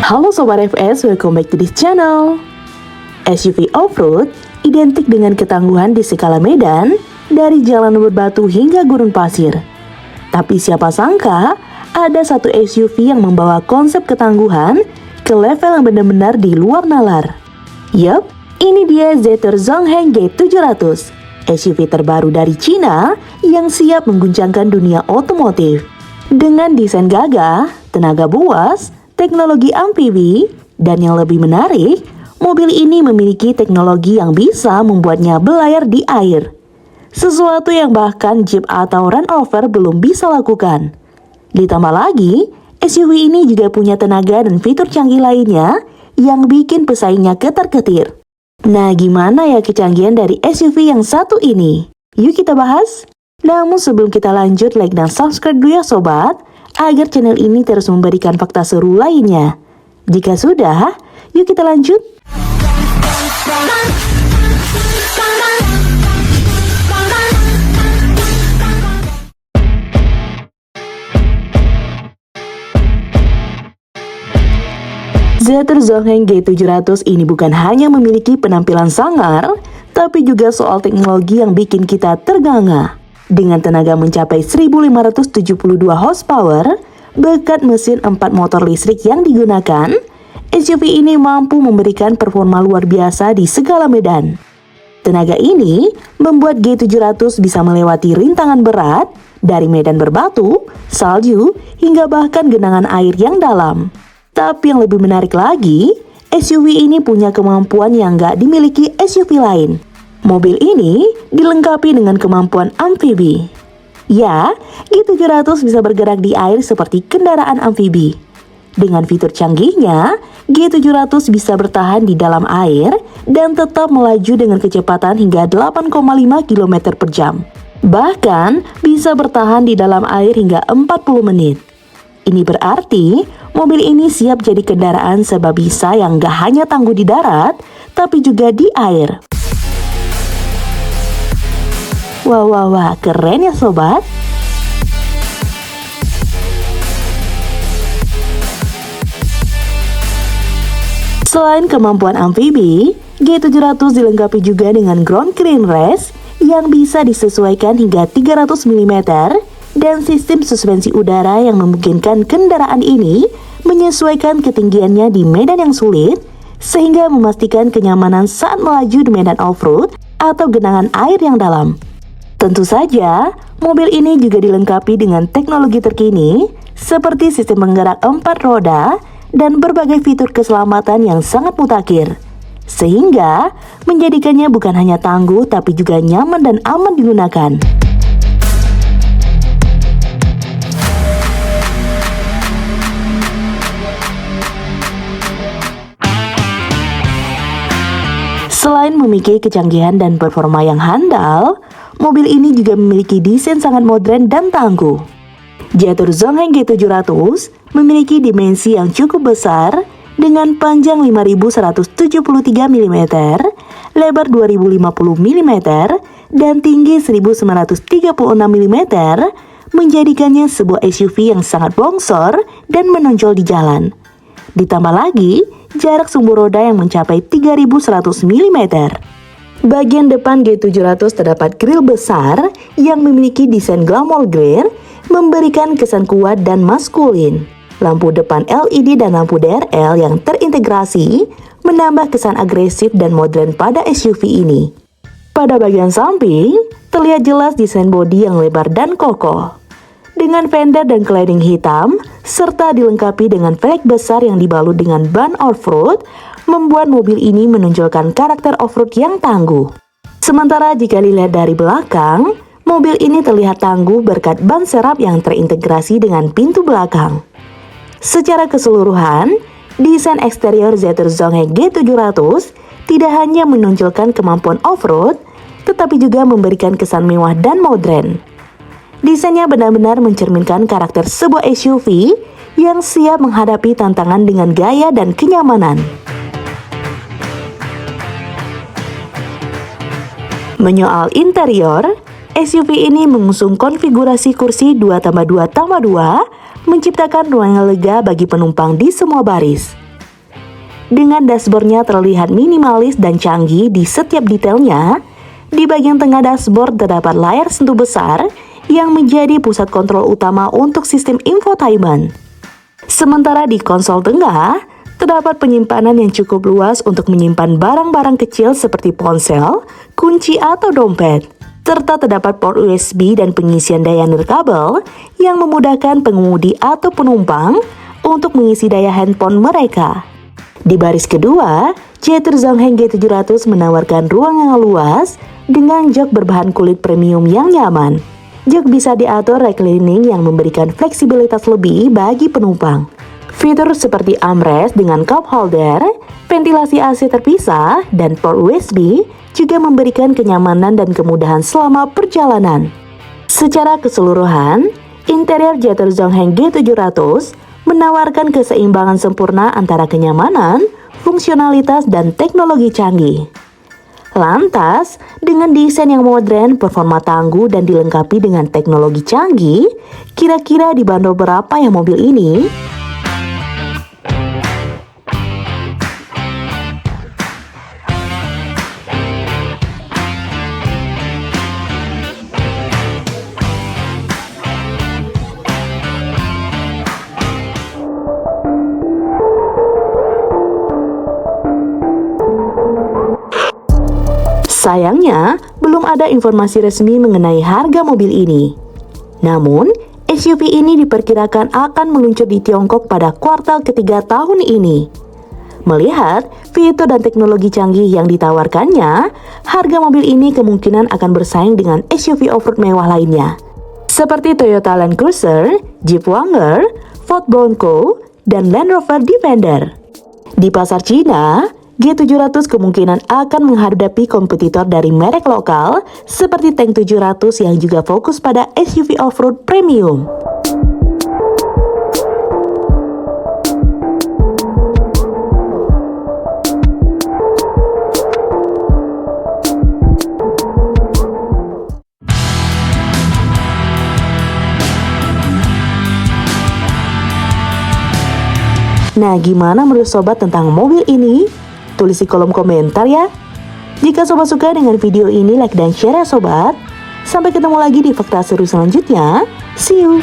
Halo Sobat FS, welcome back to this channel. SUV off-road identik dengan ketangguhan di skala medan, dari jalan berbatu hingga gurun pasir. Tapi siapa sangka, ada satu SUV yang membawa konsep ketangguhan ke level yang benar-benar di luar nalar. Yup, ini dia Zetor Zongheng G700, SUV terbaru dari Cina yang siap mengguncangkan dunia otomotif. Dengan desain gagah, tenaga buas, teknologi amfibi, dan yang lebih menarik, mobil ini memiliki teknologi yang bisa membuatnya berlayar di air. Sesuatu yang bahkan Jeep atau Land Rover belum bisa lakukan. Ditambah lagi, SUV ini juga punya tenaga dan fitur canggih lainnya yang bikin pesaingnya ketar-ketir. Nah, gimana ya kecanggihan dari SUV yang satu ini? Yuk kita bahas. Namun sebelum kita lanjut, like dan subscribe dulu ya sobat, agar channel ini terus memberikan fakta seru lainnya. Jika sudah, yuk kita lanjut. Zetor Zongheng G700 ini bukan hanya memiliki penampilan sangar, tapi juga soal teknologi yang bikin kita ternganga. Dengan tenaga mencapai 1572 horsepower, berkat mesin 4 motor listrik yang digunakan, SUV ini mampu memberikan performa luar biasa di segala medan. Tenaga ini membuat G700 bisa melewati rintangan berat dari medan berbatu, salju, hingga bahkan genangan air yang dalam. Tapi yang lebih menarik lagi, SUV ini punya kemampuan yang nggak dimiliki SUV lain. Mobil ini dilengkapi dengan kemampuan amfibi. Ya, G700 bisa bergerak di air seperti kendaraan amfibi. Dengan fitur canggihnya, G700 bisa bertahan di dalam air dan tetap melaju dengan kecepatan hingga 8,5 km per jam. Bahkan bisa bertahan di dalam air hingga 40 menit. Ini berarti mobil ini siap jadi kendaraan serba bisa yang gak hanya tangguh di darat, tapi juga di air. Wah, keren ya sobat. Selain kemampuan amfibi, G700 dilengkapi juga dengan ground clearance yang bisa disesuaikan hingga 300 mm dan sistem suspensi udara yang memungkinkan kendaraan ini menyesuaikan ketinggiannya di medan yang sulit, sehingga memastikan kenyamanan saat melaju di medan off-road atau genangan air yang dalam. Tentu saja, mobil ini juga dilengkapi dengan teknologi terkini seperti sistem penggerak 4 roda dan berbagai fitur keselamatan yang sangat mutakhir, sehingga menjadikannya bukan hanya tangguh tapi juga nyaman dan aman digunakan. Selain memiliki kecanggihan dan performa yang handal, mobil ini juga memiliki desain sangat modern dan tangguh. Zetor Zongheng G700 memiliki dimensi yang cukup besar dengan panjang 5173 mm, lebar 2050 mm, dan tinggi 1936 mm, menjadikannya sebuah SUV yang sangat bongsor dan menonjol di jalan. Ditambah lagi, jarak sumbu roda yang mencapai 3100 mm. Bagian depan G700 terdapat grill besar yang memiliki desain glamour grille, memberikan kesan kuat dan maskulin. Lampu depan LED dan lampu DRL yang terintegrasi menambah kesan agresif dan modern pada SUV ini. Pada bagian samping, terlihat jelas desain bodi yang lebar dan kokoh. Dengan fender dan cladding hitam, serta dilengkapi dengan velg besar yang dibalut dengan ban off-road, membuat mobil ini menonjolkan karakter off-road yang tangguh. Sementara jika dilihat dari belakang, mobil ini terlihat tangguh berkat ban serap yang terintegrasi dengan pintu belakang. Secara keseluruhan, desain eksterior Zetor Zongheng G700 tidak hanya menonjolkan kemampuan off-road, tetapi juga memberikan kesan mewah dan modern. Desainnya benar-benar mencerminkan karakter sebuah SUV yang siap menghadapi tantangan dengan gaya dan kenyamanan. Menyoal interior, SUV ini mengusung konfigurasi kursi 2+2+2 menciptakan ruang yang lega bagi penumpang di semua baris. Dengan dashboardnya terlihat minimalis dan canggih di setiap detailnya, di bagian tengah dashboard terdapat layar sentuh besar yang menjadi pusat kontrol utama untuk sistem infotainment. Sementara di konsol tengah, terdapat penyimpanan yang cukup luas untuk menyimpan barang-barang kecil seperti ponsel, kunci atau dompet. Serta terdapat port USB dan pengisian daya nirkabel yang memudahkan pengemudi atau penumpang untuk mengisi daya handphone mereka. Di baris kedua, Jetur Zongheng G700 menawarkan ruang yang luas dengan jok berbahan kulit premium yang nyaman. Jok bisa diatur reclining yang memberikan fleksibilitas lebih bagi penumpang. Fitur seperti armrest dengan cup holder, ventilasi AC terpisah, dan port USB juga memberikan kenyamanan dan kemudahan selama perjalanan. Secara keseluruhan, interior Jetur Zongheng G700 menawarkan keseimbangan sempurna antara kenyamanan, fungsionalitas, dan teknologi canggih. Lantas, dengan desain yang modern, performa tangguh, dan dilengkapi dengan teknologi canggih, kira-kira dibanderol berapa ya mobil ini? Sayangnya, belum ada informasi resmi mengenai harga mobil ini. Namun, SUV ini diperkirakan akan meluncur di Tiongkok pada kuartal ketiga tahun ini. Melihat fitur dan teknologi canggih yang ditawarkannya, harga mobil ini kemungkinan akan bersaing dengan SUV off-road mewah lainnya, seperti Toyota Land Cruiser, Jeep Wrangler, Ford Bronco, dan Land Rover Defender. Di pasar Cina, G700 kemungkinan akan menghadapi kompetitor dari merek lokal seperti Tank 700 yang juga fokus pada SUV off-road premium. Nah, gimana menurut sobat tentang mobil ini? Tulis di kolom komentar ya. Jika sobat suka dengan video ini, like dan share ya sobat. Sampai ketemu lagi di fakta seru selanjutnya. See you!